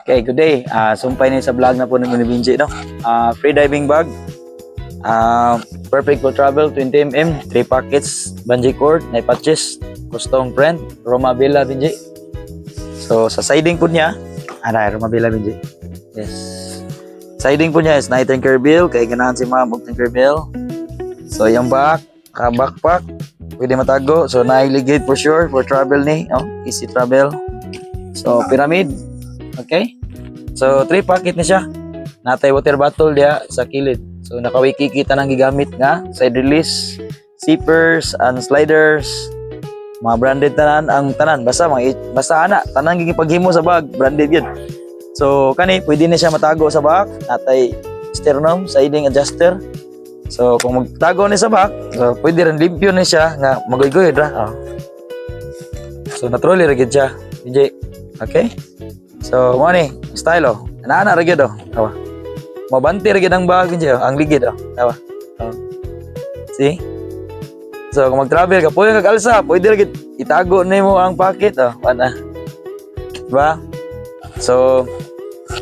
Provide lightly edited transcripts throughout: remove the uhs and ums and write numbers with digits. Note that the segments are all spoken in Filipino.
Okay, good day. Sumpay ni sa vlog na po ni Binji, no? Free diving bag. Perfect for travel, 20mm, 3 packets, bungee cord, na patches, custom print, Roma Bella Binji. So, sa siding po niya, Roma Bella Binji. Yes. Siding po niya is na Tinkerbell, kaya ganahan si ma'am og Tinkerbell. So, yung backpack, pwede matago. So, nailigid for sure, for travel ni, easy travel. So, pyramid. Okay? So, 3 packet ni siya. Natay water bottle dia sa kilid. So, nakawiki kita nang gigamit nga side release, zippers and sliders. Mga branded tanan ang tanan. Basta ana, tanan gipaghimo sa bag, branded yun. So, kani pwede na siya matago sa bag. Natay sternum, siding adjuster. So, kung magtago ni sa bag, so, pwede rin limpyo ni siya nga magoy-goy ra. So, naturally ra gid siya. DJ. Okay? So, mo ni, style Ana ra gyud Tawa. Mabanti ra gyud ang bag niya, ang ligid Tawa. See? So, kung mag-travel ka, pwede kag alsa, pwede ra gyud itago nimo ang pocket ana. Diba? So,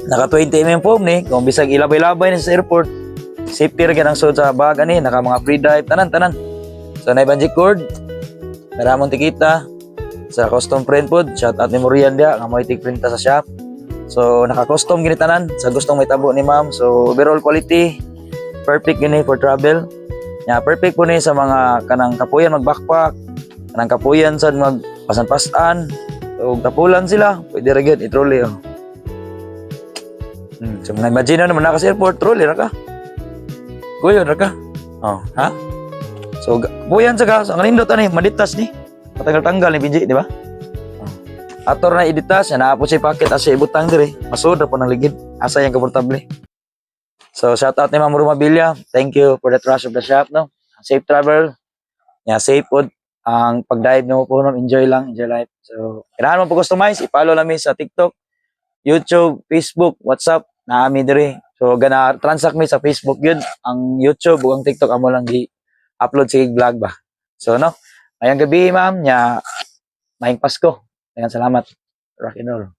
naka 20mm foam ni, kung bisag ilabay-labay ni sa airport, safety ra gyud ang suot sa bag ani, naka mga free dive tanan. So, na bungee cord, maramong tikita. Sa custom print pod, shout out ni Morian dia nga mo'y tig-printa sa shop. So naka-custom gini tanan sa gustong may tabo ni ma'am. So overall quality perfect gini for travel. Ya perfect po ni sa mga kanang kapuyan mag-backpack, kanang kapuyan sad magpasan-pasan. So tapulan sila, pwede ra gyud i-trolley So imagine naman naka sa airport, trolley ra ka. Goyon ra ka. Ha? So kapuyan sa ka, so ang nindot ani, maditas ni. Matanggal-tanggal ni Binji, di ba? Ator na editas, na po si packet asa ibutang dire. Masud po nang ligid. Asa yang komportable. So shout out ni Ma'am Roma Bella. Thank you for the trust of the shop, no. Safe travel. Safe pod ang pag-dive mo po, no. Enjoy life. So kailangan mo po customize, i-follow namin sa TikTok, YouTube, Facebook, WhatsApp, naami dire. So gana transact mi sa Facebook yun, ang YouTube ug ang TikTok amo lang gi-upload sa vlog ba. So no. Ngayong gabi, ma'am, maayong Pasko. Salamat. Rock and roll.